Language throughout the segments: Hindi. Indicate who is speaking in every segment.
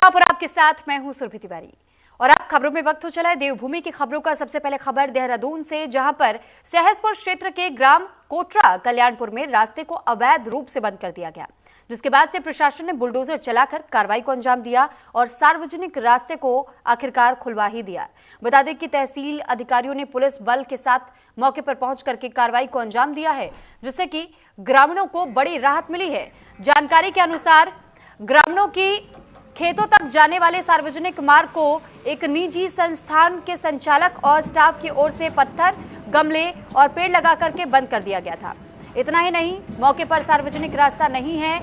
Speaker 1: पर आपके साथ मैं हूं सुरभि तिवारी और अब खबरों में वक्त हो चला है देवभूमि की खबरों का। सबसे पहले खबर देहरादून से, जहां पर सहसपुर क्षेत्र के ग्राम कोटरा कल्याणपुर में रास्ते को अवैध रूप से बंद कर दिया गया, जिसके बाद से प्रशासन ने बुलडोजर चलाकर कार्रवाई को अंजाम दिया और सार्वजनिक रास्ते को आखिरकार खुलवा ही दिया। बता दें कि तहसील अधिकारियों ने पुलिस बल के साथ मौके पर पहुंच करके कार्रवाई को अंजाम दिया है, जिससे कि ग्रामीणों को बड़ी राहत मिली है। जानकारी के अनुसार ग्रामीणों की खेतों तक जाने वाले सार्वजनिक मार्ग को एक निजी संस्थान के संचालक और स्टाफ की ओर से पत्थर, गमले और पेड़ लगा करके बंद कर दिया गया था। इतना ही नहीं, मौके पर सार्वजनिक रास्ता नहीं है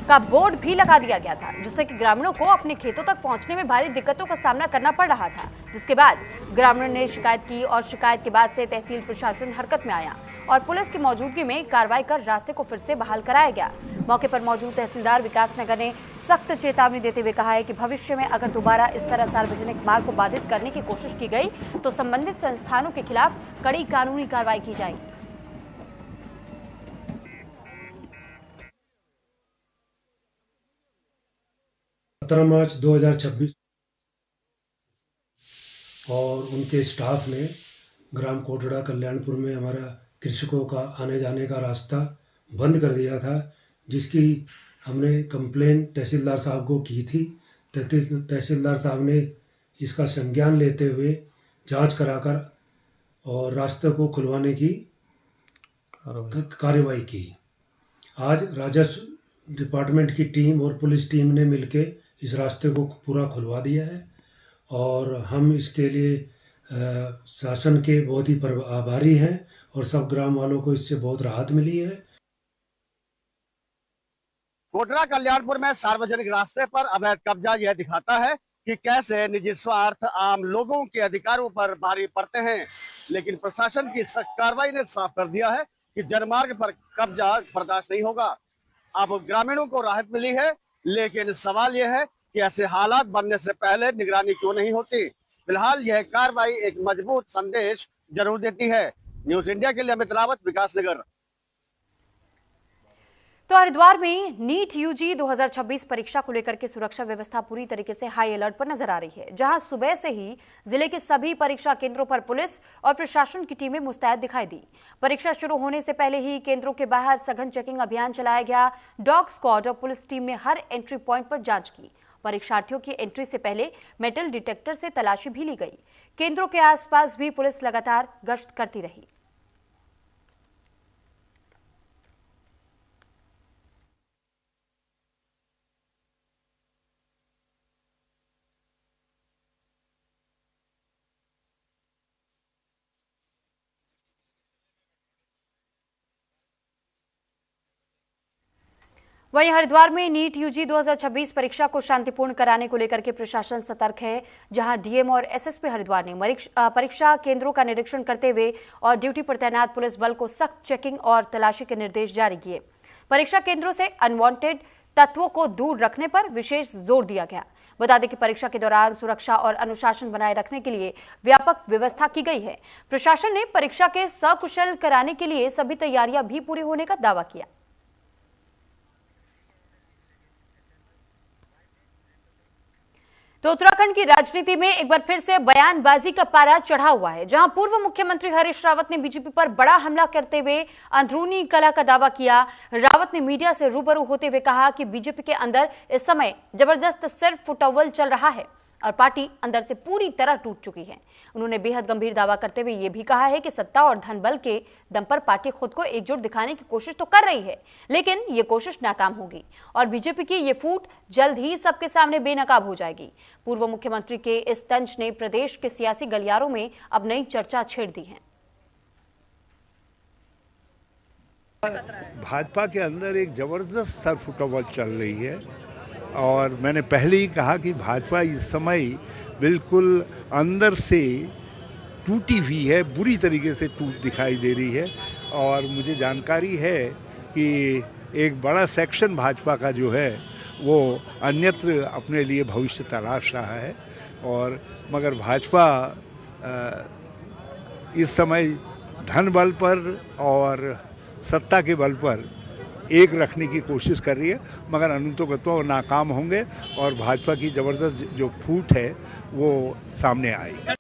Speaker 1: का बोर्ड भी लगा दिया गया था, जिससे कि ग्रामीणों को अपने खेतों तक पहुंचने में भारी दिक्कतों का सामना करना पड़ रहा था। जिसके बाद ग्रामीणों ने शिकायत की और शिकायत के बाद से तहसील प्रशासन हरकत में आया और पुलिस की मौजूदगी में कार्रवाई कर रास्ते को फिर से बहाल कराया गया। मौके पर मौजूद तहसीलदार विकास नगर ने सख्त चेतावनी देते हुए कहा है कि भविष्य में अगर दोबारा इस तरह सार्वजनिक मार्ग को बाधित करने की कोशिश की गई तो संबंधित संस्थानों के खिलाफ कड़ी कानूनी कार्रवाई की जाएगी।
Speaker 2: 17 मार्च 2026 और उनके स्टाफ ने ग्राम कोटड़ा कल्याणपुर में हमारा कृषकों का आने जाने का रास्ता बंद कर दिया था, जिसकी हमने कंप्लेन तहसीलदार साहब को की थी। तहसीलदार साहब ने इसका संज्ञान लेते हुए जांच कराकर और रास्ते को खुलवाने की कार्रवाई की। आज राजस्व डिपार्टमेंट की टीम और पुलिस टीम ने मिलकर इस रास्ते को पूरा खुलवा दिया है और हम इसके लिए शासन के बहुत ही आभारी हैं और सब ग्राम वालों को इससे बहुत राहत मिली है।
Speaker 3: कोटरा कल्याणपुर में सार्वजनिक रास्ते पर अवैध कब्जा यह दिखाता है कि कैसे निजी स्वार्थ आम लोगों के अधिकारों पर भारी पड़ते हैं, लेकिन प्रशासन की सख्त कार्रवाई ने साफ कर दिया है कि जनमार्ग पर कब्जा बर्दाश्त नहीं होगा। अब ग्रामीणों को राहत मिली है, लेकिन सवाल यह है कि ऐसे हालात बनने से पहले निगरानी क्यों नहीं होती। फिलहाल यह कार्रवाई एक मजबूत संदेश जरूर देती है। न्यूज इंडिया के लिए अमित रावत, विकासनगर।
Speaker 1: तो हरिद्वार में नीट यूजी 2026 परीक्षा को लेकर के सुरक्षा व्यवस्था पूरी तरीके से हाई अलर्ट पर नजर आ रही है, जहां सुबह से ही जिले के सभी परीक्षा केंद्रों पर पुलिस और प्रशासन की टीमें मुस्तैद दिखाई दी। परीक्षा शुरू होने से पहले ही केंद्रों के बाहर सघन चेकिंग अभियान चलाया गया। डॉग स्क्वाड और पुलिस टीम ने हर एंट्री पॉइंट पर जांच की। परीक्षार्थियों की एंट्री से पहले मेटल डिटेक्टर से तलाशी भी ली गई। केंद्रों के आसपास भी पुलिस लगातार गश्त करती रही। वहीं हरिद्वार में नीट यूजी 2026 परीक्षा को शांतिपूर्ण कराने को लेकर के प्रशासन सतर्क है, जहां डीएम और एसएसपी हरिद्वार ने परीक्षा केंद्रों का निरीक्षण करते हुए और ड्यूटी पर तैनात पुलिस बल को सख्त चेकिंग और तलाशी के निर्देश जारी किए। परीक्षा केंद्रों से अनवांटेड तत्वों को दूर रखने पर विशेष जोर दिया गया। बता दें कि परीक्षा के दौरान सुरक्षा और अनुशासन बनाए रखने के लिए व्यापक व्यवस्था की गई है। प्रशासन ने परीक्षा के सकुशल कराने के लिए सभी तैयारियां भी पूरी होने का दावा किया। तो उत्तराखंड की राजनीति में एक बार फिर से बयानबाजी का पारा चढ़ा हुआ है, जहां पूर्व मुख्यमंत्री हरीश रावत ने बीजेपी पर बड़ा हमला करते हुए अंदरूनी कलह का दावा किया। रावत ने मीडिया से रूबरू होते हुए कहा कि बीजेपी के अंदर इस समय जबरदस्त सिर फुटअव्वल चल रहा है और पार्टी अंदर से पूरी तरह टूट चुकी है। उन्होंने बेहद गंभीर दावा करते हुए यह भी कहा है कि सत्ता और धन बल के दम पर पार्टी खुद को एकजुट दिखाने की कोशिश तो कर रही है, लेकिन ये कोशिश नाकाम होगी और बीजेपी की ये फूट जल्द ही सबके सामने बेनकाब हो जाएगी। पूर्व मुख्यमंत्री के इस तंज ने प्रदेश के सियासी गलियारों में अब नई चर्चा छेड़ दी है।
Speaker 4: भाजपा के अंदर एक जबरदस्त सरफुटअव्वल चल रही है और मैंने पहले ही कहा कि भाजपा इस समय बिल्कुल अंदर से टूटी हुई है, बुरी तरीके से टूट दिखाई दे रही है। और मुझे जानकारी है कि एक बड़ा सेक्शन भाजपा का जो है वो अन्यत्र अपने लिए भविष्य तलाश रहा है और मगर भाजपा इस समय धन बल पर और सत्ता के बल पर एक रखने की कोशिश कर रही है, मगर अनुतोगत्वा वो नाकाम होंगे और भाजपा की ज़बरदस्त जो फूट है वो सामने आएगी।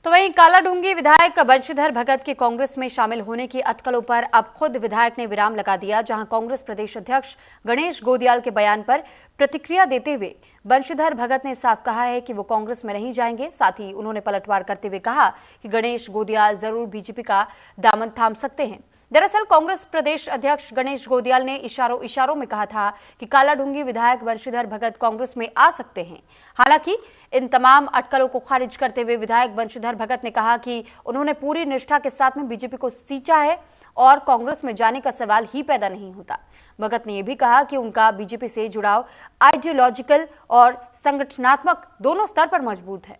Speaker 1: तो वहीं कालाढूंगी विधायक बंशीधर भगत के कांग्रेस में शामिल होने की अटकलों पर अब खुद विधायक ने विराम लगा दिया, जहां कांग्रेस प्रदेश अध्यक्ष गणेश गोदियाल के बयान पर प्रतिक्रिया देते हुए बंशीधर भगत ने साफ कहा है कि वो कांग्रेस में नहीं जाएंगे। साथ ही उन्होंने पलटवार करते हुए कहा कि गणेश गोदियाल जरूर बीजेपी का दामन थाम सकते हैं। दरअसल कांग्रेस प्रदेश अध्यक्ष गणेश गोदियाल ने इशारों में कहा था कि कालाढूंगी विधायक बंशीधर भगत कांग्रेस में आ सकते हैं। हालांकि इन तमाम अटकलों को खारिज करते हुए विधायक बंशीधर भगत ने कहा कि उन्होंने पूरी निष्ठा के साथ में बीजेपी को सींचा है और कांग्रेस में जाने का सवाल ही पैदा नहीं होता। भगत ने यह भी कहा कि उनका बीजेपी से जुड़ाव आइडियोलॉजिकल और संगठनात्मक दोनों स्तर पर मजबूत है।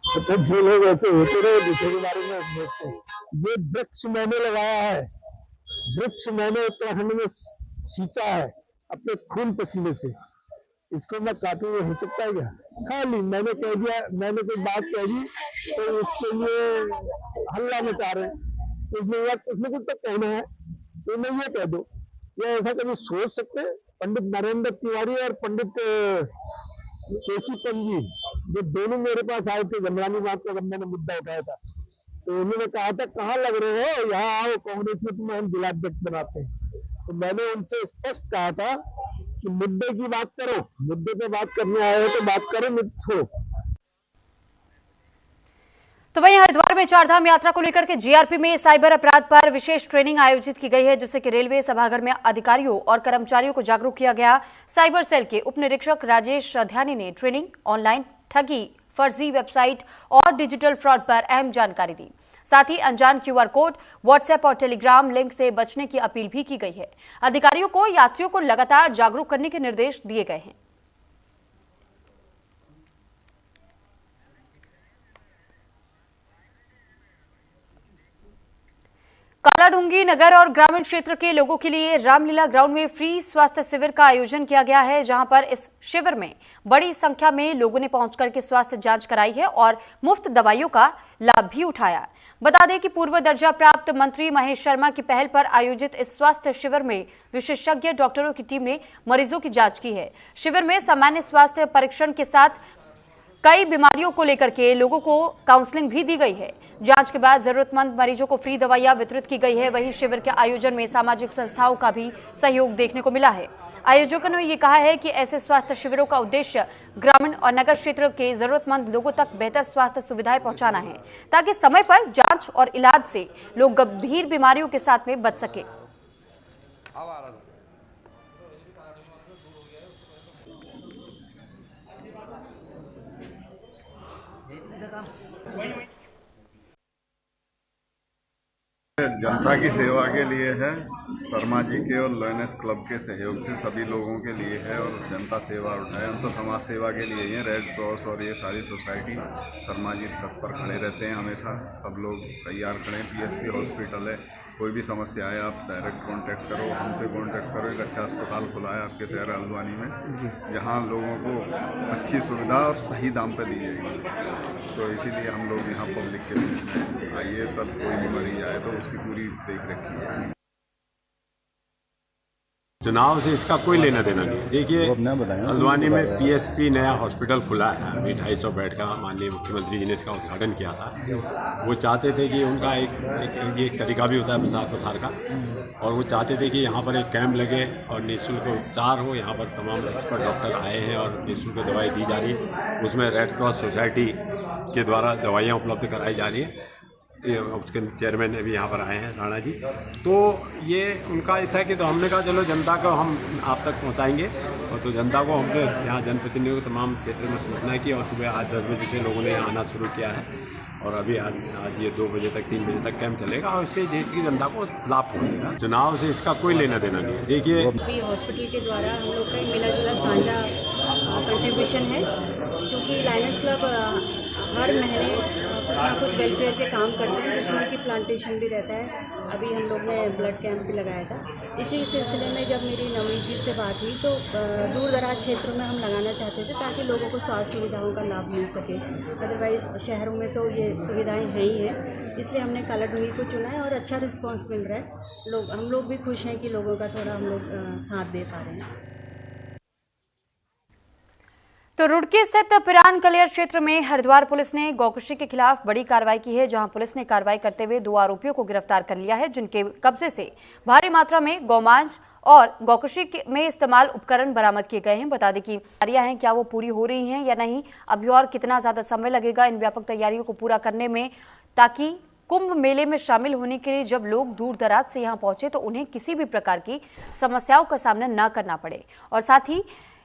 Speaker 5: तो जो लोग ऐसे होते रहे दूसरे के बारे में सोचते हैं। ये वृक्ष मैंने लगाया है, वृक्ष मैंने उत्तराखंड में सींचा है अपने खून पसीने से, इसको मैं काटूं हो सकता है क्या? खाली मैंने कह दिया, मैंने कोई बात कह दी तो उसके लिए हल्ला मचा रहे हैं। उसमें कुछ तो कहना है तो मैं ये कह दो, ये ऐसा कभी सोच सकते हैं? पंडित नरेंद्र तिवारी और पंडित केसी पंजी जो दोनों मेरे पास आए थे जमरानी बात का, जब मैंने मुद्दा उठाया था तो उन्होंने कहा था कहाँ लग रहे हो, यहाँ आओ कांग्रेस में तुम्हें हम दिलाध्यक्ष बनाते हैं। तो मैंने उनसे स्पष्ट कहा था कि मुद्दे की बात करो, मुद्दे पे बात करने आए हो तो बात करो, मत छोड़ो।
Speaker 1: तो वहीं हरिद्वार में चारधाम यात्रा को लेकर के जीआरपी में साइबर अपराध पर विशेष ट्रेनिंग आयोजित की गई है, जिससे कि रेलवे सभागार में अधिकारियों और कर्मचारियों को जागरूक किया गया। साइबर सेल के उप निरीक्षक राजेश ध्यानी ने ट्रेनिंग, ऑनलाइन ठगी, फर्जी वेबसाइट और डिजिटल फ्रॉड पर अहम जानकारी दी। साथ ही अनजान क्यूआर कोड, व्हाट्सएप और टेलीग्राम लिंक से बचने की अपील भी की गई है। अधिकारियों को यात्रियों को लगातार जागरूक करने के निर्देश दिए गए हैं। कालाढूंगी नगर और ग्रामीण क्षेत्र के लोगों के लिए रामलीला ग्राउंड में फ्री स्वास्थ्य शिविर का आयोजन किया गया है, जहां पर इस शिविर में बड़ी संख्या में लोगों ने पहुंचकर के स्वास्थ्य जांच कराई है और मुफ्त दवाइयों का लाभ भी उठाया। बता दें कि पूर्व दर्जा प्राप्त मंत्री महेश शर्मा की पहल पर आयोजित इस स्वास्थ्य शिविर में विशेषज्ञ डॉक्टरों की टीम ने मरीजों की जांच की है। शिविर में सामान्य स्वास्थ्य परीक्षण के साथ कई बीमारियों को लेकर के लोगों को काउंसलिंग भी दी गई है। जांच के बाद जरूरतमंद मरीजों को फ्री दवाइयां वितरित की गई है। वहीं शिविर के आयोजन में सामाजिक संस्थाओं का भी सहयोग देखने को मिला है। आयोजकों ने यह कहा है कि ऐसे स्वास्थ्य शिविरों का उद्देश्य ग्रामीण और नगर क्षेत्र के जरूरतमंद लोगों तक बेहतर स्वास्थ्य सुविधाएं पहुंचाना है, ताकि समय पर जांच और इलाज से लोग गंभीर बीमारियों के साथ में बच सके।
Speaker 6: जनता की सेवा के लिए है, शर्मा जी के और लॉयनेस क्लब के सहयोग से सभी लोगों के लिए है और जनता सेवा उठाए। हम तो समाज सेवा के लिए ही, रेड क्रॉस और ये सारी सोसाइटी शर्मा जी तत्पर खड़े रहते हैं हमेशा। सब लोग तैयार खड़े हैं। पीएसपी हॉस्पिटल है, कोई भी समस्या आए आप डायरेक्ट कांटेक्ट करो, हमसे कांटेक्ट करो। एक अच्छा अस्पताल खुला है आपके शहर हल्द्वानी में, जहाँ लोगों को अच्छी सुविधा और सही दाम पे दी जाएगी। तो इसीलिए हम लोग यहाँ पब्लिक के बीच में आइए, सब कोई भी मरीज आए तो उसकी पूरी देख रेख की जाएगी।
Speaker 7: चुनाव से इसका कोई लेना देना नहीं है। देखिए, हल्द्वानी में पीएसपी नया हॉस्पिटल खुला है, अभी 250 बेड का। माननीय मुख्यमंत्री जी ने इसका उद्घाटन किया था। वो चाहते थे कि उनका एक तरीका भी होता है प्रसार प्रसार का, और वो चाहते थे कि यहाँ पर एक कैंप लगे और निःशुल्क उपचार हो। यहाँ पर तमाम एक्सपर्ट डॉक्टर आए हैं और निःशुल्क दवाई दी जा रही है। उसमें रेड क्रॉस सोसाइटी के द्वारा दवाइयाँ उपलब्ध कराई जा रही है। उसके चेयरमैन भी यहाँ पर आए हैं, राणा जी। तो ये उनका था कि तो हमने कहा चलो जनता को हम आप तक पहुँचाएंगे। और तो जनता को हमने यहाँ जनप्रतिनिधियों को तमाम क्षेत्र में सूचना की और सुबह आज 10 बजे से लोगों ने यहाँ आना शुरू किया है और अभी आज ये 2 बजे तक 3 बजे तक कैंप चलेगा और इससे की जनता को लाभ पहुँचेगा। चुनाव से इसका कोई लेना देना नहीं है। देखिए,
Speaker 8: हॉस्पिटल के द्वारा हम लोग का मिला जुला साझा कंट्रीब्यूशन है, क्योंकि लायनेस क्लब हर महीने कुछ ना कुछ वेलफेयर के काम करते हैं, जिसमें कि प्लांटेशन भी रहता है। अभी हम लोग ने ब्लड कैंप भी लगाया था। इसी सिलसिले में जब मेरी नवनीत जी से बात हुई तो दूर दराज क्षेत्रों में हम लगाना चाहते थे, ताकि लोगों को स्वास्थ्य सुविधाओं का लाभ मिल सके। अदरवाइज़ शहरों में तो ये सुविधाएं हैं ही हैं, इसलिए हमने कालाडूंगी को चुना है और अच्छा रिस्पॉन्स मिल रहा है। हम लोग भी खुश हैं कि लोगों का थोड़ा हम लोग साथ दे पा रहे हैं।
Speaker 1: तो रुड़की स्थित पिरान कलियर क्षेत्र में हरिद्वार पुलिस ने गौकशी के खिलाफ बड़ी कार्रवाई की है, जहां पुलिस ने कार्रवाई करते हुए 2 आरोपियों को गिरफ्तार कर लिया है, जिनके कब्जे से भारी मात्रा में गौमांस और गौकशी में इस्तेमाल उपकरण बरामद किए गए हैं। बता दें कि तैयारियां हैं, क्या वो पूरी हो रही हैं या नहीं, अभी और कितना ज्यादा समय लगेगा इन व्यापक तैयारियों को पूरा करने में, ताकि कुंभ मेले में शामिल होने के लिए जब लोग दूर दराज से यहाँ पहुंचे तो उन्हें किसी भी प्रकार की समस्याओं का सामना न करना पड़े। और साथ ही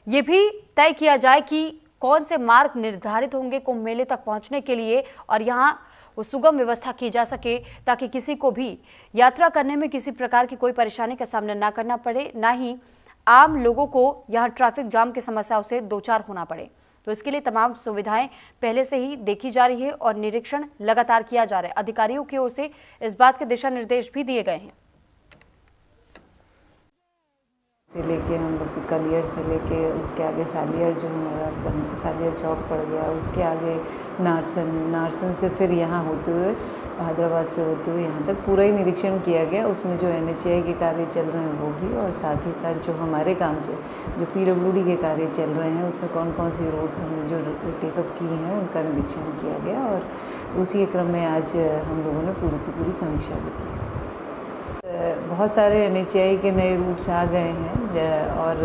Speaker 1: ये भी तय किया जाए कि कौन से मार्ग निर्धारित होंगे कुंभ मेले तक पहुंचने के लिए, और यहाँ वो सुगम व्यवस्था की जा सके, ताकि किसी को भी यात्रा करने में किसी प्रकार की कोई परेशानी का सामना ना करना पड़े, ना ही आम लोगों को यहाँ ट्रैफिक जाम की समस्याओं से दो चार होना पड़े। तो इसके लिए तमाम सुविधाएं पहले से ही देखी जा रही है और निरीक्षण लगातार किया जा रहा है। अधिकारियों की ओर से इस बात के दिशा निर्देश भी दिए गए हैं।
Speaker 9: से लेके हम लोग कलियर से लेके उसके आगे सालियर, जो हमारा सालियर चौक पड़ गया, उसके आगे नारसन से फिर यहाँ होते हुए हैदराबाद से होते हुए यहाँ तक पूरा ही निरीक्षण किया गया। उसमें जो NHAI के कार्य चल रहे हैं वो भी, और साथ ही साथ जो हमारे काम जो PWD के कार्य चल रहे हैं उसमें कौन कौन सी रोड्स हमने जो टेकअप की हैं उनका निरीक्षण किया गया। और उसी क्रम में आज हम लोगों ने पूरी की पूरी समीक्षा भी की। बहुत सारे NHAI के नए रूट्स आ गए हैं और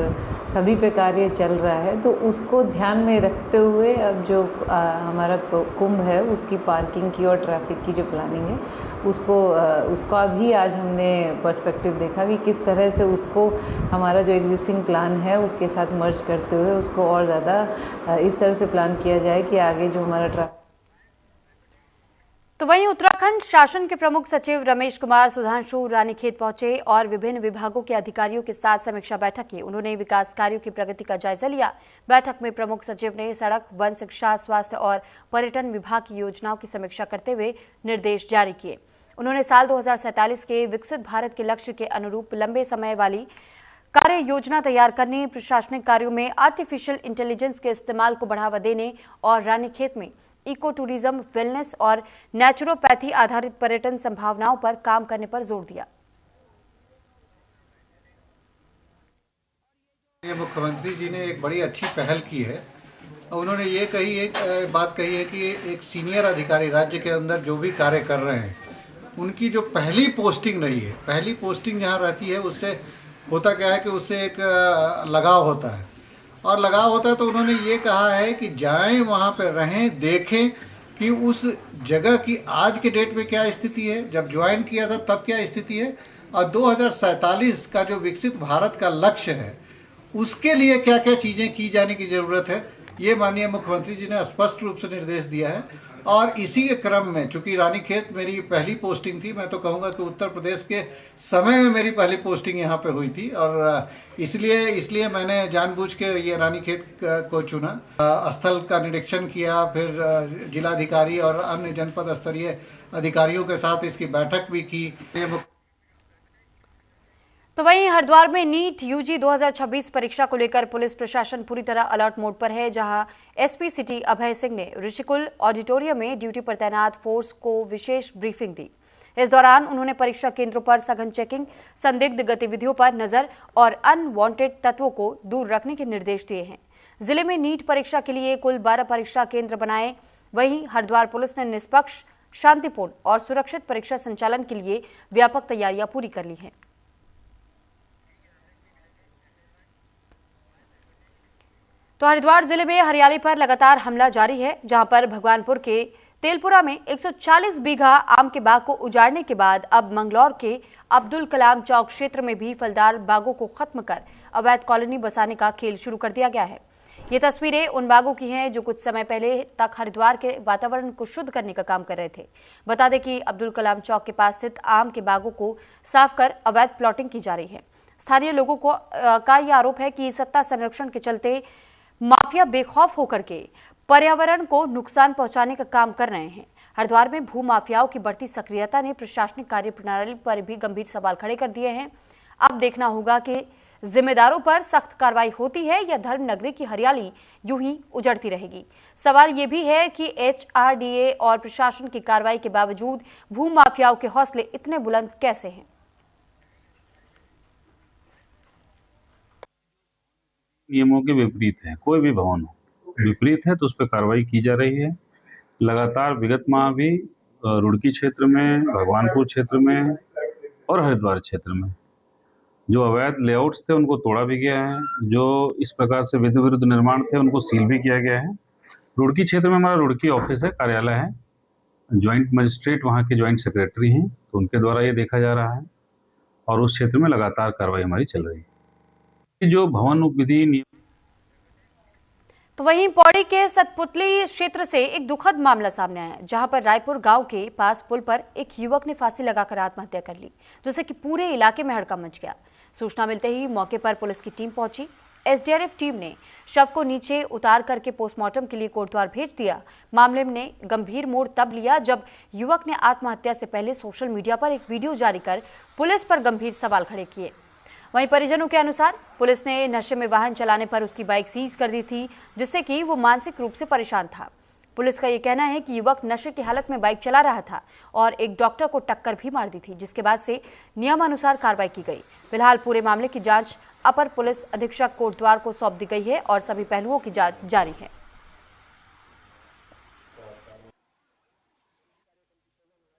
Speaker 9: सभी पे कार्य चल रहा है, तो उसको ध्यान में रखते हुए अब जो हमारा कुंभ है उसकी पार्किंग की और ट्रैफिक की जो प्लानिंग है उसका भी आज हमने पर्सपेक्टिव देखा कि किस तरह से उसको हमारा जो एग्जिस्टिंग प्लान है उसके साथ मर्ज करते हुए उसको और ज़्यादा इस तरह से प्लान किया जाए कि आगे जो हमारा ट्रैफिक।
Speaker 1: तो वहीं उत्तराखंड शासन के प्रमुख सचिव रमेश कुमार सुधांशु रानीखेत पहुंचे और विभिन्न विभागों के अधिकारियों के साथ समीक्षा बैठक की। उन्होंने विकास कार्यों की प्रगति का जायजा लिया। बैठक में प्रमुख सचिव ने सड़क, वन, शिक्षा, स्वास्थ्य और पर्यटन विभाग की योजनाओं की समीक्षा करते हुए निर्देश जारी किए। उन्होंने साल 2047 के विकसित भारत के लक्ष्य के अनुरूप लंबे समय वाली कार्य योजना तैयार करने, प्रशासनिक कार्यों में आर्टिफिशियल इंटेलिजेंस के इस्तेमाल को बढ़ावा देने और रानीखेत में इको टूरिज्म, वेलनेस और नेचुरोपैथी आधारित पर्यटन संभावनाओं पर काम करने पर जोर दिया।
Speaker 10: ये मुख्यमंत्री जी ने एक बड़ी अच्छी पहल की है। उन्होंने ये बात कही है कि एक सीनियर अधिकारी राज्य के अंदर जो भी कार्य कर रहे हैं उनकी जो पहली पोस्टिंग रही है, पहली पोस्टिंग जहाँ रहती है उससे होता क्या है कि उससे एक लगाव होता है और लगाव होता है। तो उन्होंने ये कहा है कि जाएं वहाँ पर रहें, देखें कि उस जगह की आज के डेट में क्या स्थिति है, जब ज्वाइन किया था तब क्या स्थिति है, और 2047 का जो विकसित भारत का लक्ष्य है उसके लिए क्या क्या चीज़ें की जाने की ज़रूरत है, ये माननीय मुख्यमंत्री जी ने स्पष्ट रूप से निर्देश दिया है। और इसी के क्रम में चूँकि रानीखेत मेरी पहली पोस्टिंग थी, मैं तो कहूँगा कि उत्तर प्रदेश के समय में मेरी पहली पोस्टिंग यहाँ पे हुई थी और इसलिए मैंने जानबूझ के ये रानीखेत को चुना। स्थल का निरीक्षण किया, फिर जिलाधिकारी और अन्य जनपद स्तरीय अधिकारियों के साथ इसकी बैठक भी की।
Speaker 1: तो वहीं हरिद्वार में नीट यूजी 2026 परीक्षा को लेकर पुलिस प्रशासन पूरी तरह अलर्ट मोड पर है, जहां एसपी सिटी अभय सिंह ने ऋषिकुल ऑडिटोरियम में ड्यूटी पर तैनात फोर्स को विशेष ब्रीफिंग दी। इस दौरान उन्होंने परीक्षा केंद्रों पर सघन चेकिंग, संदिग्ध गतिविधियों पर नजर और अनवांटेड तत्वों को दूर रखने के निर्देश दिए हैं। जिले में नीट परीक्षा के लिए कुल 12 परीक्षा केंद्र बनाए। वहीं हरिद्वार पुलिस ने निष्पक्ष, शांतिपूर्ण और सुरक्षित परीक्षा संचालन के लिए व्यापक तैयारियां पूरी कर ली हैं। तो हरिद्वार जिले में हरियाली पर लगातार हमला जारी है, जहां पर भगवानपुर के तेलपुरा में 140 बीघा आम के बाग को उजाड़ने के बाद अब मंगलौर के अब्दुल कलाम चौक क्षेत्र में भी फलदार बागों को खत्म कर अवैध कॉलोनी बसाने का खेल शुरू कर दिया गया है। ये तस्वीरें उन बागों की हैं जो कुछ समय पहले तक हरिद्वार के वातावरण को शुद्ध करने का काम कर रहे थे। बता दें कि अब्दुल कलाम चौक के पास स्थित आम के बागों को साफ कर अवैध प्लॉटिंग की जा रही है। स्थानीय लोगों का यह आरोप है कि सत्ता संरक्षण के चलते माफिया बेखौफ होकर के पर्यावरण को नुकसान पहुंचाने का काम कर रहे हैं। हरिद्वार में भू माफियाओं की बढ़ती सक्रियता ने प्रशासनिक कार्य प्रणाली पर भी गंभीर सवाल खड़े कर दिए हैं। अब देखना होगा कि जिम्मेदारों पर सख्त कार्रवाई होती है या धर्म नगरी की हरियाली यूं ही उजड़ती रहेगी। सवाल ये भी है कि HRDA और प्रशासन की कार्रवाई के बावजूद भू माफियाओं के हौसले इतने बुलंद कैसे हैं।
Speaker 11: नियमों के विपरीत है, कोई भी भवन हो विपरीत है तो उस पर कार्रवाई की जा रही है। लगातार विगत माह भी रुड़की क्षेत्र में, भगवानपुर क्षेत्र में और हरिद्वार क्षेत्र में जो अवैध लेआउट्स थे उनको तोड़ा भी गया है। जो इस प्रकार से विधि विरुद्ध निर्माण थे उनको सील भी किया गया है। रुड़की क्षेत्र में हमारा रुड़की ऑफिस है, कार्यालय है, ज्वाइंट मजिस्ट्रेट वहाँ के ज्वाइंट सेक्रेटरी हैं, तो उनके द्वारा ये देखा जा रहा है और उस क्षेत्र में लगातार कार्रवाई हमारी चल रही है। जो भवन विधि नियम।
Speaker 1: तो वहीं पौड़ी के सतपुतली क्षेत्र से एक दुखद मामला सामने आया, जहां पर रायपुर गांव के पास पुल पर एक युवक ने फांसी लगाकर आत्महत्या कर ली, जिससे कि पूरे इलाके में हड़कंप मच गया। सूचना मिलते ही मौके पर पुलिस की टीम पहुंची। SDRF टीम ने शव को नीचे उतार करके पोस्टमार्टम के लिए कोटद्वार भेज दिया। मामले ने गंभीर मोड़ तब लिया जब युवक ने आत्महत्या से पहले सोशल मीडिया पर एक वीडियो जारी कर पुलिस पर गंभीर सवाल खड़े किए। वहीं परिजनों के अनुसार पुलिस ने नशे में वाहन चलाने पर उसकी बाइक सीज कर दी थी, जिससे कि वो मानसिक रूप से परेशान था। पुलिस का ये कहना है कि युवक नशे की हालत में बाइक चला रहा था और एक डॉक्टर को टक्कर भी मार दी थी, जिसके बाद से नियमानुसार कार्रवाई की गई। फिलहाल पूरे मामले की जांच अपर पुलिस अधीक्षक कोटद्वार को सौंप दी गई है और सभी पहलुओं की जांच जारी है।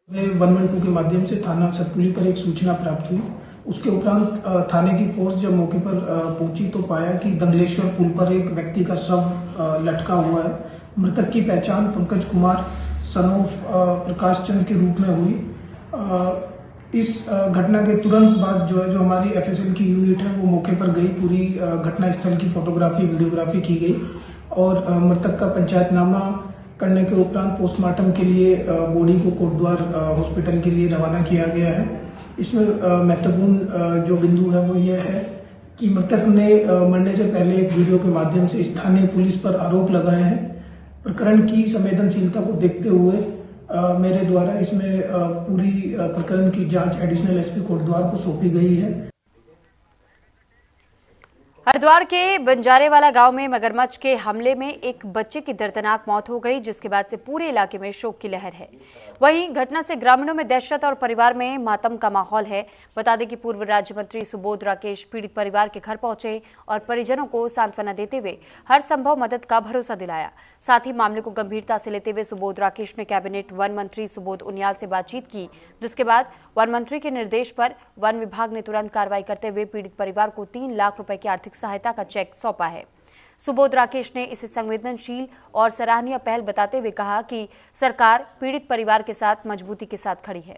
Speaker 12: वन 112 के माध्यम से थाना सतपुली पर एक सूचना प्राप्त हुई। उसके उपरांत थाने की फोर्स जब मौके पर पहुंची तो पाया कि दंगलेश्वर पुल पर एक व्यक्ति का शव लटका हुआ है। मृतक की पहचान पंकज कुमार सन ऑफ प्रकाश चंद के रूप में हुई। इस घटना के तुरंत बाद जो हमारी FSL की यूनिट है वो मौके पर गई। पूरी घटना स्थल की फोटोग्राफी वीडियोग्राफी की गई और मृतक का पंचायतनामा करने के उपरांत पोस्टमार्टम के लिए बॉडी को कोटद्वार हॉस्पिटल के लिए रवाना किया गया है। इसमें महत्वपूर्ण जो बिंदु है वो ये है कि मृतक ने मरने से पहले एक वीडियो के माध्यम से स्थानीय पुलिस पर आरोप लगाए हैं। प्रकरण की संवेदनशीलता को देखते हुए मेरे द्वारा इसमें पूरी प्रकरण की जांच एडिशनल SP कोटद्वार को सौंपी गई है।
Speaker 1: हरिद्वार के बंजारेवाला गांव में मगरमच्छ के हमले में एक बच्चे की दर्दनाक मौत हो गई, जिसके बाद से पूरे इलाके में शोक की लहर है। वहीं घटना से ग्रामीणों में दहशत और परिवार में मातम का माहौल है। बता दें कि पूर्व राज्य मंत्री सुबोध राकेश पीड़ित परिवार के घर पहुंचे और परिजनों को सांत्वना देते हुए हर संभव मदद का भरोसा दिलाया। साथ ही मामले को गंभीरता से लेते हुए सुबोध राकेश ने कैबिनेट वन मंत्री सुबोध उनियाल से बातचीत की, जिसके बाद वन मंत्री के निर्देश पर वन विभाग ने तुरंत कार्रवाई करते हुए पीड़ित परिवार को 3 लाख रुपए की आर्थिक सहायता का चेक सौंपा है। सुबोध राकेश ने इसे संवेदनशील और सराहनीय पहल बताते हुए कहा कि सरकार पीड़ित परिवार के साथ मजबूती के साथ खड़ी है।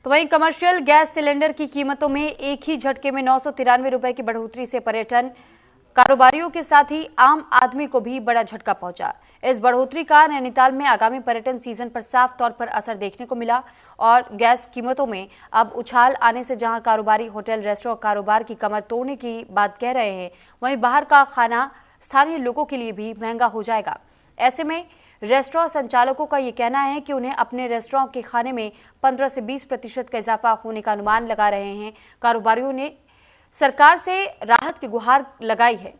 Speaker 1: तो वहीं कमर्शियल गैस सिलेंडर की कीमतों में एक ही झटके में 993 रुपए की बढ़ोतरी से पर्यटन कारोबारियों के साथ ही आम आदमी को भी बड़ा झटका पहुंचा। इस बढ़ोतरी का नैनीताल में आगामी पर्यटन सीजन पर साफ तौर पर असर देखने को मिला और गैस कीमतों में अब उछाल आने से जहां कारोबारी होटल रेस्टोरेंट कारोबार की कमर तोड़ने की बात कह रहे हैं, वहीं बाहर का खाना स्थानीय लोगों के लिए भी महंगा हो जाएगा। ऐसे में रेस्टोरेंट संचालकों का ये कहना है कि उन्हें अपने रेस्टोरेंट के खाने में 15 से 20% का इजाफा होने का अनुमान लगा रहे हैं। कारोबारियों ने सरकार से राहत की गुहार लगाई है।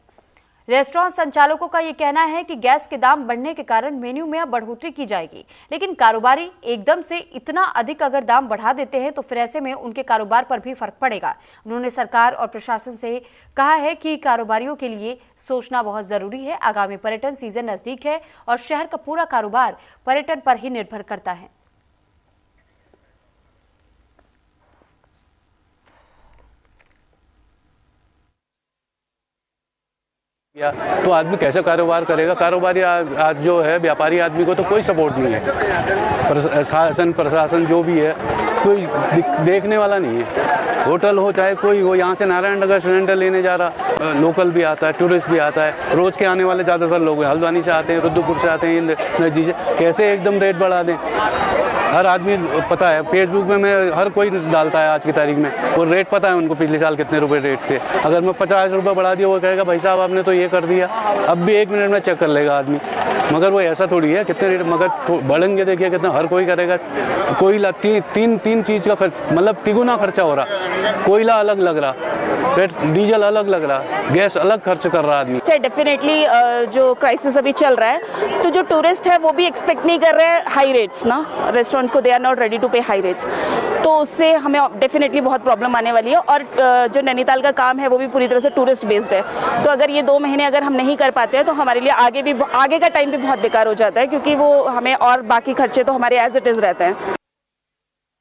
Speaker 1: रेस्टोरेंट संचालकों का यह कहना है कि गैस के दाम बढ़ने के कारण मेन्यू में अब बढ़ोतरी की जाएगी, लेकिन कारोबारी एकदम से इतना अधिक अगर दाम बढ़ा देते हैं तो फिर ऐसे में उनके कारोबार पर भी फर्क पड़ेगा। उन्होंने सरकार और प्रशासन से कहा है कि कारोबारियों के लिए सोचना बहुत जरूरी है। आगामी पर्यटन सीजन नजदीक है और शहर का पूरा कारोबार पर्यटन पर ही निर्भर करता है।
Speaker 13: तो आदमी कैसे कारोबार करेगा? कारोबारी आज जो है व्यापारी आदमी को तो कोई सपोर्ट नहीं है। शासन प्रशासन जो भी है कोई देखने वाला नहीं है। होटल हो चाहे कोई हो, यहाँ से नारायण नगर सिलेंडर लेने जा रहा, लोकल भी आता है, टूरिस्ट भी आता है, रोज के आने वाले ज़्यादातर लोग हल्द्वानी से आते हैं, रुद्रपुर से आते हैं, नजदीक से, कैसे एकदम रेट बढ़ा दें? हर आदमी पता है, फेसबुक में हर कोई डालता है आज की तारीख में, और रेट पता है उनको पिछले साल कितने रुपए रेट थे। अगर मैं 50 रुपये बढ़ा दिया, वो कहेगा भाई साहब आपने तो ये कर दिया, अब भी 1 मिनट में चेक कर लेगा आदमी। मगर वो ऐसा थोड़ी है, कितने रेट मगर बढ़ेंगे, देखिए कितना हर कोई करेगा। कोयला तीन चीज़ का मतलब तिगुना खर्चा हो रहा, कोयला अलग लग रहा, डीजल अलग लग रहा, गैस अलग खर्च कर रहा आदमी।
Speaker 14: डेफिनेटली जो क्राइसिस अभी चल रहा है, तो जो टूरिस्ट है वो भी एक्सपेक्ट नहीं कर रहे हैं हाई रेट्स ना, रेस्टोरेंट्स को they are not ready to pay high rates, तो उससे हमें डेफिनेटली बहुत प्रॉब्लम आने वाली है। और जो नैनीताल का काम है वो भी पूरी तरह से टूरिस्ट बेस्ड है, तो अगर ये 2 महीने अगर हम नहीं कर पाते हैं तो हमारे लिए आगे का टाइम भी बहुत बेकार हो जाता है, क्योंकि वो हमें और बाकी खर्चे तो हमारे एज इट इज़ रहते हैं।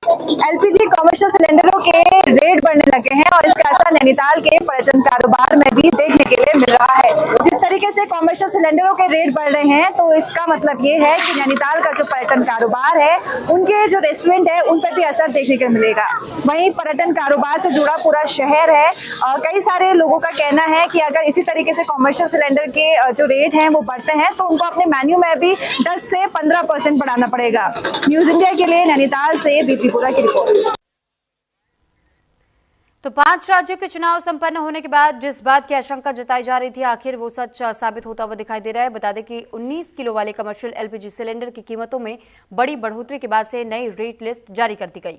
Speaker 15: एलपीजी कमर्शियल सिलेंडरों के रेट बढ़ने लगे हैं और इसका असर नैनीताल के पर्यटन कारोबार में भी देखने के लिए मिल रहा है। जिस तरीके से कमर्शियल सिलेंडरों के रेट बढ़ रहे हैं, तो इसका मतलब ये है कि नैनीताल का जो पर्यटन कारोबार है, उनके जो रेस्टोरेंट है, उन पर भी असर देखने को मिलेगा। वहीं पर्यटन कारोबार से जुड़ा पूरा शहर है और कई सारे लोगों का कहना है कि अगर इसी तरीके से कमर्शियल सिलेंडर के जो रेट हैं वो बढ़ते हैं तो उनको अपने मेन्यू में भी 10 से 15% बढ़ाना पड़ेगा। न्यूज इंडिया के लिए नैनीताल से बीपीपुरा की रिपोर्ट।
Speaker 1: तो 5 राज्यों के चुनाव संपन्न होने के बाद जिस बात की आशंका जताई जा रही थी, आखिर वो सच साबित होता हुआ दिखाई दे रहा है। बता दें कि 19 किलो वाले कमर्शियल एलपीजी सिलेंडर की कीमतों में बड़ी बढ़ोतरी के बाद से नई रेट लिस्ट जारी कर दी गई।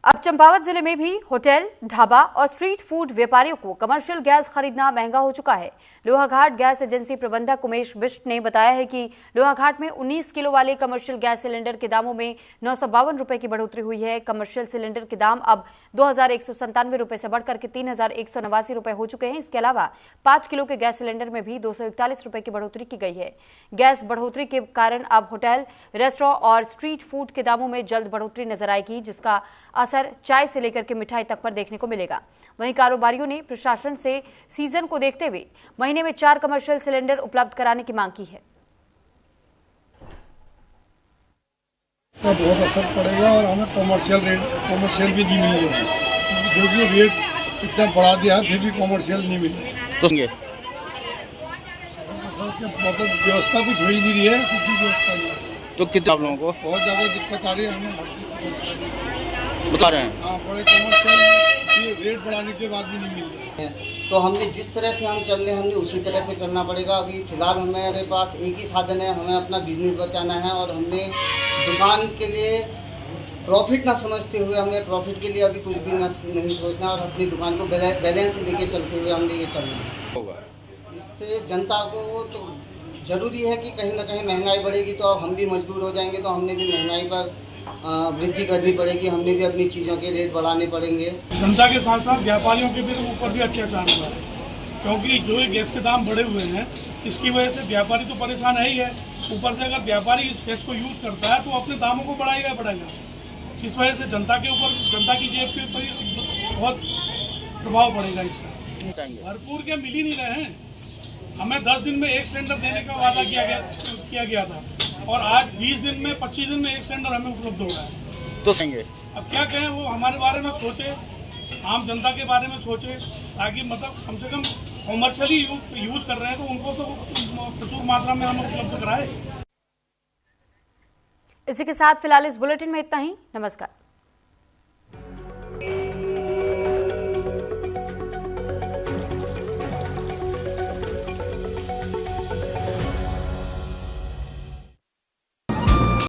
Speaker 1: अब चंपावत जिले में भी होटल, ढाबा और स्ट्रीट फूड व्यापारियों को कमर्शियल गैस खरीदना महंगा हो चुका है। लोहाघाट गैस एजेंसी प्रबंधक उमेश बिष्ट ने बताया है कि लोहाघाट में 19 किलो वाले कमर्शियल गैस सिलेंडर के दामों में 952 रुपए की बढ़ोतरी हुई है। कमर्शियल सिलेंडर के दाम अब 2197 रुपए से बढ़कर के 3189 रुपए हो चुके हैं। इसके अलावा 5 किलो के गैस सिलेंडर में भी 241 रुपए की बढ़ोतरी की गई है। गैस बढ़ोतरी के कारण अब होटल, रेस्टोरेंट और स्ट्रीट फूड के दामों में जल्द बढ़ोतरी नजर आएगी, जिसका असर चाय से लेकर के मिठाई तक पर देखने को मिलेगा। वहीं कारोबारियों ने प्रशासन से सीजन को देखते हुए महीने में 4 कमर्शियल सिलेंडर उपलब्ध कराने की मांग की है।
Speaker 16: बहुत असर पड़ेगा और हमें कमर्शियल भी नहीं मिलेगा, जो कि रेट इतना बढ़ा दिया फिर भी कमर्शियल नहीं मिलेगा। तो मतलब व्यवस्था कुछ हो ही नहीं रही है, कुछ भी व्यवस्था नहीं है।
Speaker 17: तो कितने आप लोगों को
Speaker 16: बहुत ज़्यादा दिक्कत आ रही है, हमें
Speaker 17: बता रहे हैं।
Speaker 16: हाँ, बड़े कमर्शियल रेट बढ़ाने के बाद भी नहीं मिल रहे हैं।
Speaker 18: तो हमने जिस तरह से हम चल रहे हैं, हमने उसी तरह से चलना पड़ेगा। अभी फ़िलहाल हमारे पास एक ही साधन है, हमें अपना बिजनेस बचाना है और हमने दुकान के लिए प्रॉफिट ना समझते हुए हमने प्रॉफिट के लिए अभी कुछ भी नहीं सोचना और अपनी दुकान को बैलेंस लेके चलते हुए हमने ये चलना होगा। इससे जनता को तो ज़रूरी है कि कहीं ना कहीं महंगाई बढ़ेगी तो अब हम भी मजबूर हो जाएंगे, तो हमने भी महंगाई पर वृद्धि करनी पड़ेगी, हमने भी अपनी चीज़ों के रेट बढ़ाने पड़ेंगे।
Speaker 16: जनता के साथ साथ व्यापारियों के भी ऊपर भी अत्याचार हुआ है, क्योंकि जो ये गैस के दाम बढ़े हुए हैं इसकी वजह से व्यापारी तो परेशान है ही है। ऊपर से अगर व्यापारी इस गैस को यूज़ करता है तो अपने दामों को बढ़ाएगा। इस वजह से जनता के ऊपर, जनता की जेब के ऊपर बहुत प्रभाव पड़ेगा इसका। भरपूर के मिल ही नहीं रहे हैं। हमें 10 दिन में 1 सिलेंडर देने का वादा किया गया था और आज 20 दिन में 25 दिन में 1 सिलेंडर हमें उपलब्ध हो रहा है।
Speaker 17: तो
Speaker 16: अब क्या कहें, वो हमारे बारे में सोचे, आम जनता के बारे में सोचे, ताकि मतलब कम से कम कमर्शियली यूज कर रहे हैं तो उनको तो प्रचुर मात्रा में हम उपलब्ध कराए।
Speaker 1: इसी के साथ फिलहाल इस बुलेटिन में इतना ही। नमस्कार।